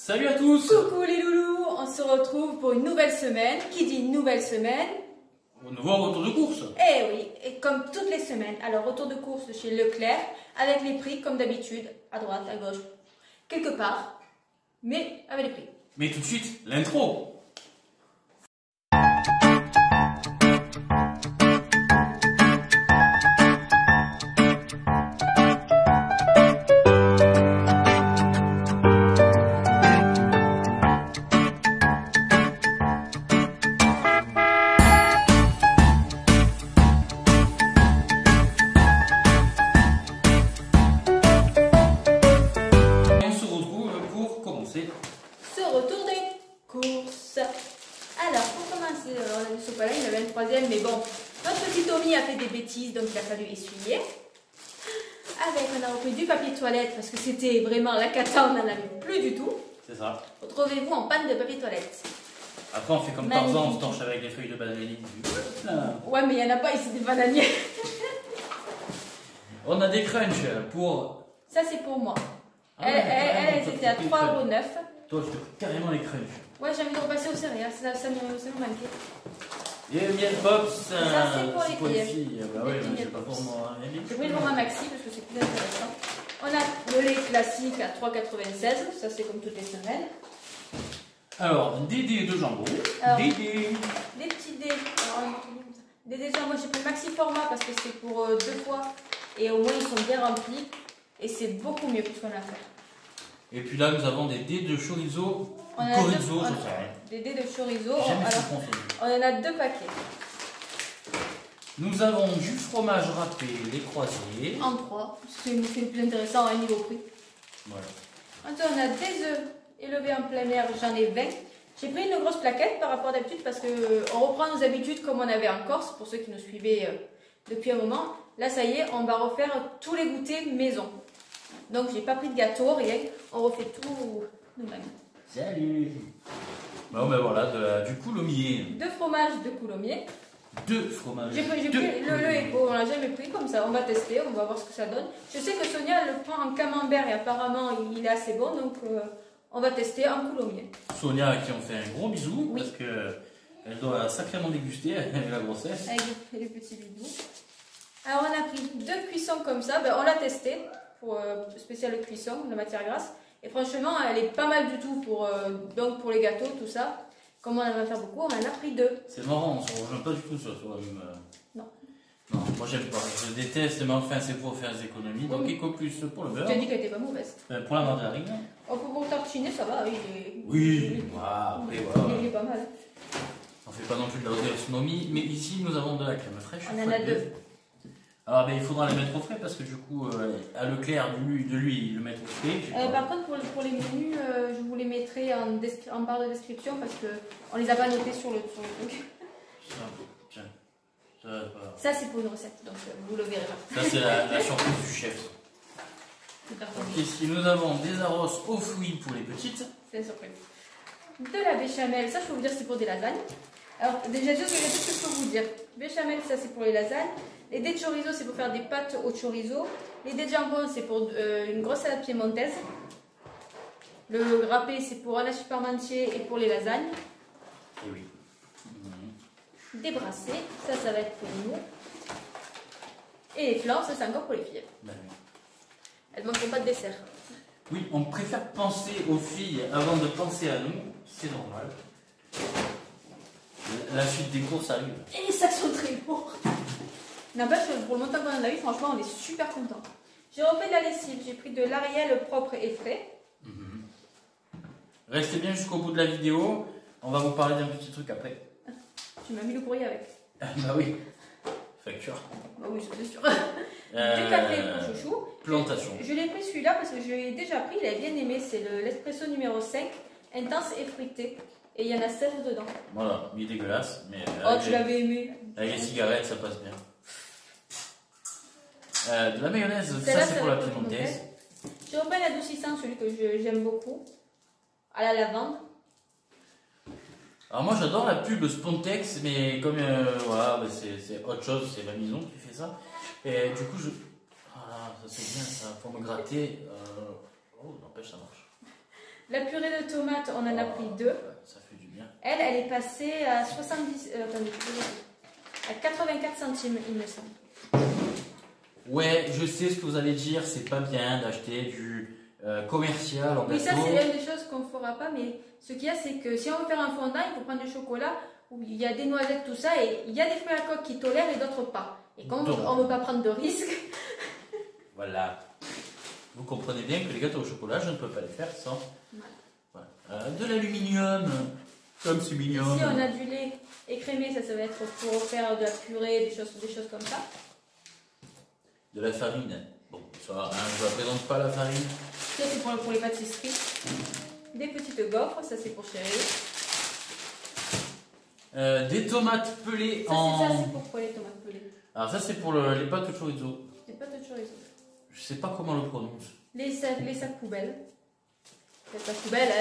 Salut à tous. Coucou les loulous, on se retrouve pour une nouvelle semaine. Qui dit nouvelle semaine? Au nouveau retour de course. Eh oui, et comme toutes les semaines, alors retour de course chez Leclerc, avec les prix comme d'habitude, à droite, à gauche, quelque part, mais avec les prix. Mais tout de suite, l'intro. Ce retour des courses. Alors, pour commencer, on a vu ce pas là, il y en avait une troisième, mais bon, notre petit Tommy a fait des bêtises, donc il a fallu essuyer. Avec, on a repris du papier toilette, parce que c'était vraiment la cata, on n'en avait plus du tout. C'est ça. Retrouvez-vous en panne de papier toilette. Après, on fait comme Tarzan, on se torche avec les feuilles de bananier. Ouais, mais il n'y en a pas ici des bananiers. On a des crunchs pour... Ça, c'est pour moi. Ah, Elles étaient à 3,9 €. Toi, je te fais carrément les crunchs. Ouais, j'ai envie de repasser aux céréales, ça me manquait. Et le miel pops, Ça, c'est pour les filles. Bah oui, mais c'est pas pour moi. J'ai pris le format maxi parce que c'est plus intéressant. On a le lait classique à 3,96 €, ça c'est comme toutes les semaines. Alors, des dés de jambon. Alors, des dés. Des petits dés. Alors, des dés de jambon, j'ai pris le maxi format parce que c'est pour 2 fois et au moins ils sont bien remplis et c'est beaucoup mieux que ce qu'on a à faire. Et puis là, nous avons des dés de chorizo. On a Chorizo, je sais rien. des dés de chorizo. Jamais Alors, fait consommer. on en a 2 paquets. Nous avons du fromage râpé, les croisés. En 3, c'est le plus intéressant à un niveau prix. Voilà. Ensuite, on a des œufs élevés en plein air, j'en ai 20. J'ai pris une grosse plaquette par rapport à d'habitude parce qu'on reprend nos habitudes comme on avait en Corse, pour ceux qui nous suivaient depuis un moment. Là, ça y est, on va refaire tous les goûters maison. Donc, j'ai pas pris de gâteau, rien. On refait tout nous-mêmes. Salut. Bon, ben voilà, du coulommier. 2 fromages de coulommiers. 2 fromages. J'ai pris le écho, on l'a jamais pris comme ça. On va tester, on va voir ce que ça donne. Je sais que Sonia le prend en camembert et apparemment il est assez bon, donc on va tester en coulommier. Sonia, à qui on fait un gros bisou, Oui. parce qu'elle doit sacrément déguster avec la grossesse. Avec les petits bidous. Alors on a pris 2 cuissons comme ça, ben, on l'a testé pour spécial cuisson, la matière grasse. Et franchement, elle est pas mal du tout donc pour les gâteaux, tout ça. Comme on en va faire beaucoup, on en a pris 2. C'est marrant, on se rejoint pas du tout sur la même... Non. Non, moi j'aime pas, je déteste, mais enfin c'est pour faire des économies. Donc Eco Plus pour le beurre. Tu as dit qu'elle était pas mauvaise. Pour la margarine. Oh, pour tartiner, ça va, Oui, voilà, après voilà. Il est pas mal. On fait pas non plus de la haute gastronomie, mais ici nous avons de la crème fraîche. On en a 2. Alors ben, il faudra les mettre au frais parce que du coup, à Leclerc, de lui, le mettre au frais. Par contre, pour les menus, je vous les mettrai en barre de description parce qu'on les a pas notés sur le truc. Ça, tiens. Ça, c'est pour une recette, donc vous le verrez pas. Ça, c'est la surprise du chef. Ici, nous avons des arrosses aux fruits pour les petites. C'est la surprise. De la béchamel, ça, je peux vous dire, c'est pour des lasagnes. Alors, déjà, juste ce que je peux vous dire. Béchamel, ça, c'est pour les lasagnes. Les dés de chorizo, c'est pour faire des pâtes au chorizo. Les dés de jambon, c'est pour une grosse salade piémontaise. Le râpé, c'est pour un hachis parmentier et pour les lasagnes. Et oui. Des brassés, ça va être pour nous. Et les fleurs, ça, c'est encore pour les filles. Ben oui. Elles ne manqueront pas de dessert. Oui, on préfère penser aux filles avant de penser à nous. C'est normal. La suite des courses arrive. Et les sacs sont très lourds. N'empêche, pour le montant qu'on en a eu, franchement, on est super contents. J'ai refait de la lessive. J'ai pris de l'Ariel propre et frais. Restez bien jusqu'au bout de la vidéo. On va vous parler d'un petit truc après. Tu m'as mis le courrier avec. Bah oui. Facture. Bah oui, c'est sûr. Du café pour chouchou. Plantation. Je l'ai pris celui-là parce que je l'ai déjà pris. Il a bien aimé. C'est l'espresso numéro 5. Intense et fruité. Et il y en a 16 dedans. Voilà, il est dégueulasse. Mais Oh, tu l'avais aimé. Avec les cigarettes, ça passe bien. De la mayonnaise, Celle-là, ça c'est pour la piémontaise. J'ai repris l'adoucissant, celui que j'aime beaucoup. À la lavande. Alors moi j'adore la pub Spontex, mais comme voilà, bah, c'est autre chose, c'est la maison qui fait ça. Et du coup voilà, ça c'est bien ça, pour me gratter. Oh, n'empêche ça marche. La purée de tomates, on en a pris 2. Ça fait du bien. Elle est passée à 70... attendez, à 84 centimes, il me semble. Ouais, je sais ce que vous allez dire, c'est pas bien d'acheter du commercial en gâteau. Oui, ça c'est une des choses qu'on ne fera pas, mais ce qu'il y a, c'est que si on veut faire un fondant, il faut prendre du chocolat où il y a des noisettes, tout ça, et il y a des fruits à coque qui tolèrent et d'autres pas. Et quand on ne veut pas prendre de risques... Voilà. Vous comprenez bien que les gâteaux au chocolat, je ne peux pas les faire sans... Voilà. De l'aluminium, comme c'est mignon. Ici, on a du lait écrémé, ça va être pour faire de la purée, des choses comme ça. De la farine. Bon, ça, hein, je ne présente pas la farine. Ça, c'est pour les pâtisseries. Des petites gaufres, ça c'est pour chérie. Des tomates pelées Ça, en... c'est pourquoi les tomates pelées? Alors ça, c'est pour les pâtes au chorizo. Les pâtes de chorizo. Je sais pas comment on le prononce. Les sacs poubelles. Les sacs poubelles,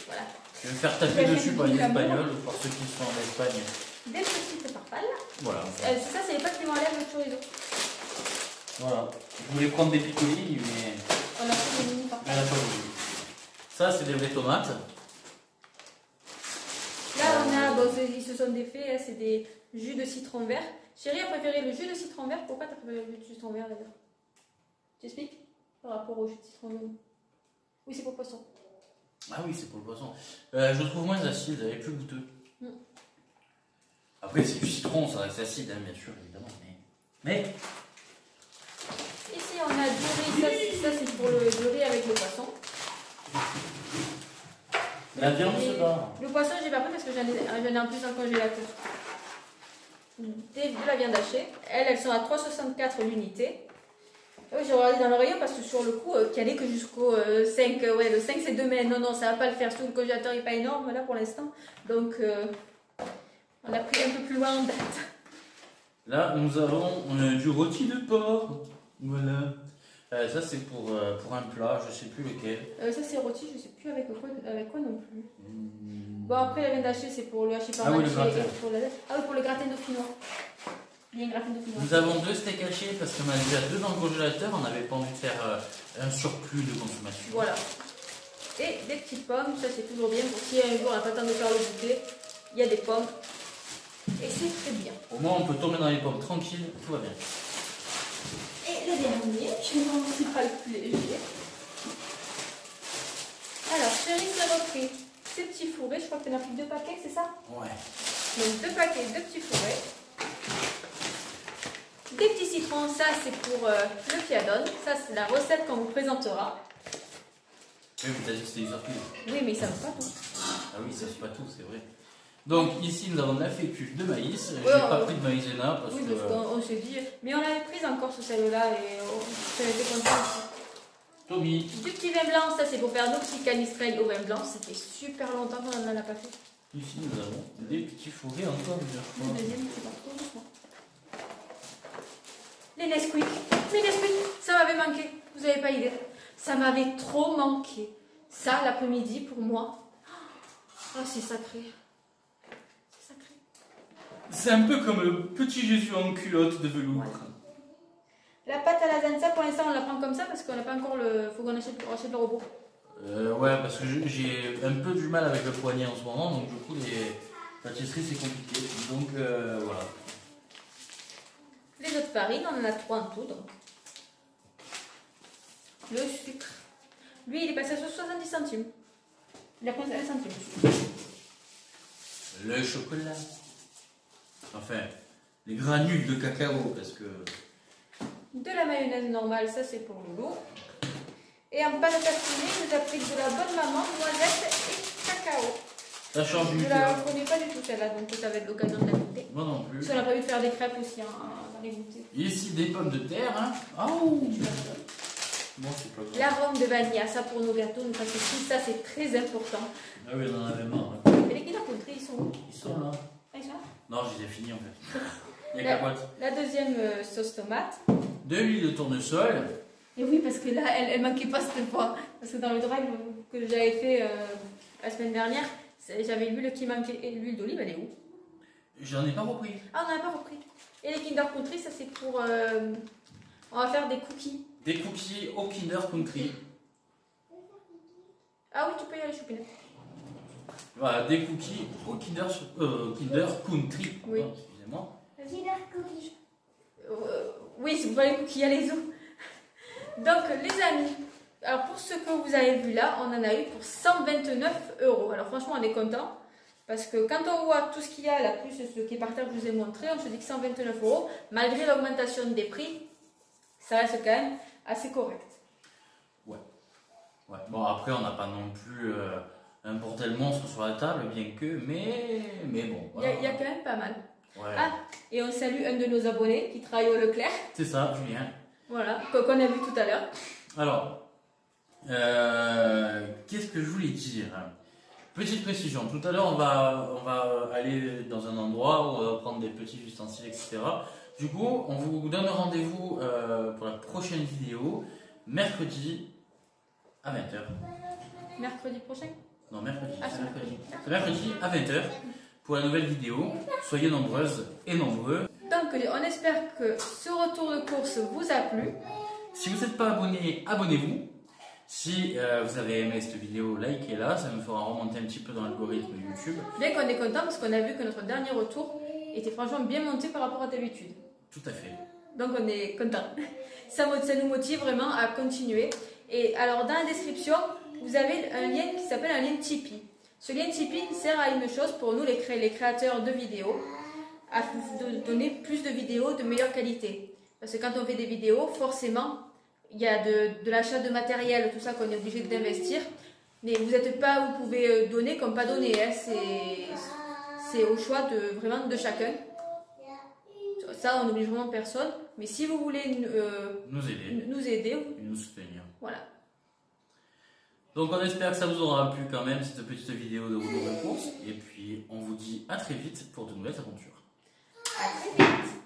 voilà. Je vais me faire taper dessus par les Espagnols ou par ceux qui sont en Espagne. Des petites farfales. Voilà. C'est ça, c'est les pâtes qui vont aller avec le chorizo. Voilà. Je voulais prendre des picolines, mais... On a fait des mini farfales. Elle n'a pas voulu. Ça, c'est des vraies tomates. Là, on a, bon, ils se sont défaits, hein, c'est des jus de citron vert. Chérie a préféré le jus de citron vert. Pourquoi tu as préféré le jus de citron vert d'ailleurs? Tu expliques? Par rapport au jus de citron jaune. Oui, c'est pour le poisson. Ah oui, c'est pour le poisson. Je le trouve moins acide, elle est plus goûteux. Après, c'est du citron, ça reste acide, hein, bien sûr, évidemment. Mais... Ici, on a du riz. Ça c'est pour le riz avec le poisson. La viande se bat. Le poisson, j'ai pas pris parce que j'en ai en plus dans le congélateur. De la viande hachée. Elles sont à 3,64 l'unité. Oui, j'ai regardé dans le rayon parce que sur le coup, qu'il n'y allait que jusqu'au 5. Ouais, le 5 c'est demain. Non, ça va pas le faire. Surtout le congélateur n'est pas énorme là pour l'instant. Donc, on a pris un peu plus loin en date. Là, nous avons du rôti de porc. Voilà. Ça, c'est pour un plat, je sais plus lequel. Ça, c'est rôti, je sais plus avec quoi non plus. Bon, après, la viande hachée, c'est pour le hachis par oui, le gratin. Pour le gratin dauphinois. Il y a un gratin dauphinois. Nous avons 2 steaks hachés parce qu'on a déjà 2 dans le congélateur. On n'avait pas envie de faire un surplus de consommation. Voilà. Et des petites pommes, ça c'est toujours bien pour si un jour on n'a pas le temps de faire le goûter, il y a des pommes. Et c'est très bien. Au moins, on peut tomber dans les pommes tranquille, tout va bien. Et le dernier, qui est aussi pas le plus léger. Alors, chérie s'est repris ces petits fourrés. Je crois que tu en as pris 2 paquets, c'est ça? Ouais. Donc 2 paquets de petits fourrés. Des petits citrons, ça c'est pour le fiadone. Ça c'est la recette qu'on vous présentera. Oui, mais t'as dit que c'était des surprises. Oui, mais ça ne veut pas tout. Ah oui, ça c'est pas tout, c'est vrai. Donc ici nous avons de la fécule de maïs. Ouais, J'ai pas pris de maïzena parce oui, que... parce qu'on s'est dit... Mais on l'avait prise encore sur celle-là et on était content aussi. Tommy. Du petit vin blanc, ça c'est pour faire nos petits canistrelles au vin blanc. C'était super longtemps qu'on n'en a pas fait. Ici nous avons des petits fourrés encore une fois. Le deuxième, c'est pas trop doucement. Les Nesquik. Les Nesquik, ça m'avait manqué. Vous n'avez pas idée. Ça m'avait trop manqué. Ça, l'après-midi, pour moi. Oh, c'est sacré. C'est sacré. C'est un peu comme le petit Jésus en culotte de velours. Ouais. La pâte à lasagne, ça pour l'instant on la prend comme ça parce qu'on n'a pas encore le... Faut qu'on achète le robot. Ouais, parce que j'ai un peu du mal avec le poignet en ce moment, donc du coup les pâtisseries c'est compliqué. Donc voilà. Les autres farines, on en a 3 en tout donc. Le sucre. Lui il est passé à 70 centimes. Il a pris 1 centime. Le chocolat. Enfin, les granules de cacao parce que... De la mayonnaise normale, ça c'est pour Loulou. Et en pâte à tartiner, il nous a pris de la bonne maman, noisette et cacao. Ça change du Je tout. la connais pas du tout celle-là, donc ça va être l'occasion de la goûter. Moi non plus. Parce qu'on a pas eu de faire des crêpes aussi dans les goûters. Ici des pommes de terre. Hein. Oh. Bon, c'est pas grave. L'arôme de vanille, ça pour nos gâteaux, nous pâtisseries, ça c'est très important. Ah oui, on en avait marre. Hein. Et les Kinder Country, ils sont où? Ils sont là. Ah, ils sont là? Non, je les ai finis en fait. Il y a capote. La deuxième sauce tomate. De l'huile de tournesol. Et oui, parce que là, elle manquait pas cette fois. Parce que dans le drive que j'avais fait la semaine dernière, j'avais l'huile qui manquait. Et l'huile d'olive, elle est où? J'en ai pas repris. Ah, on n'en a pas repris. Et les Kinder Country, ça c'est pour... on va faire des cookies. Des cookies au Kinder Country. Ah oui, tu peux y aller, Choupinette. Voilà, des cookies au Kinder Country. Oui. Oh, excusez-moi. Oui, si vous voulez cookies, allez-y. Donc, les amis, alors pour ce que vous avez vu là, on en a eu pour 129 €. Alors franchement, on est content. Parce que quand on voit tout ce qu'il y a là, plus ce qui est par terre que je vous ai montré, on se dit que 129 €, malgré l'augmentation des prix, ça reste quand même assez correct. Ouais. Bon, après, on n'a pas non plus importé le monstre sur la table, bien que, mais bon. Voilà. Il y a quand même pas mal. Ouais. Ah, et on salue un de nos abonnés qui travaille au Leclerc. C'est ça, Julien. Voilà, qu'on a vu tout à l'heure. Alors, qu'est-ce que je voulais dire? Petite précision, tout à l'heure on va aller dans un endroit où on va prendre des petits ustensiles, etc. Du coup, on vous donne rendez-vous pour la prochaine vidéo, mercredi à 20h. Mercredi prochain? Non, mercredi, Ah, c'est mercredi. C'est mercredi à 20h pour la nouvelle vidéo. Soyez nombreuses et nombreux. Donc, on espère que ce retour de course vous a plu. Si vous n'êtes pas abonné, abonnez-vous. Si vous avez aimé cette vidéo, likez-la, ça me fera remonter un petit peu dans l'algorithme YouTube. Bien qu'on est content parce qu'on a vu que notre dernier retour était franchement bien monté par rapport à d'habitude. Tout à fait. Donc on est content. Ça nous motive vraiment à continuer. Et alors dans la description, vous avez un lien qui s'appelle un lien Tipeee. Ce lien Tipeee sert à une chose pour nous les créateurs de vidéos, à vous donner plus de vidéos de meilleure qualité. Parce que quand on fait des vidéos, forcément, il y a de l'achat de matériel, tout ça qu'on est obligé d'investir. Mais vous n'êtes pas, vous pouvez donner comme pas donner. Hein. C'est au choix vraiment de chacun. Ça, on n'oblige vraiment personne. Mais si vous voulez nous aider et nous soutenir. Voilà. Donc on espère que ça vous aura plu quand même, cette petite vidéo de retour de course. Et puis on vous dit à très vite pour de nouvelles aventures. À très vite.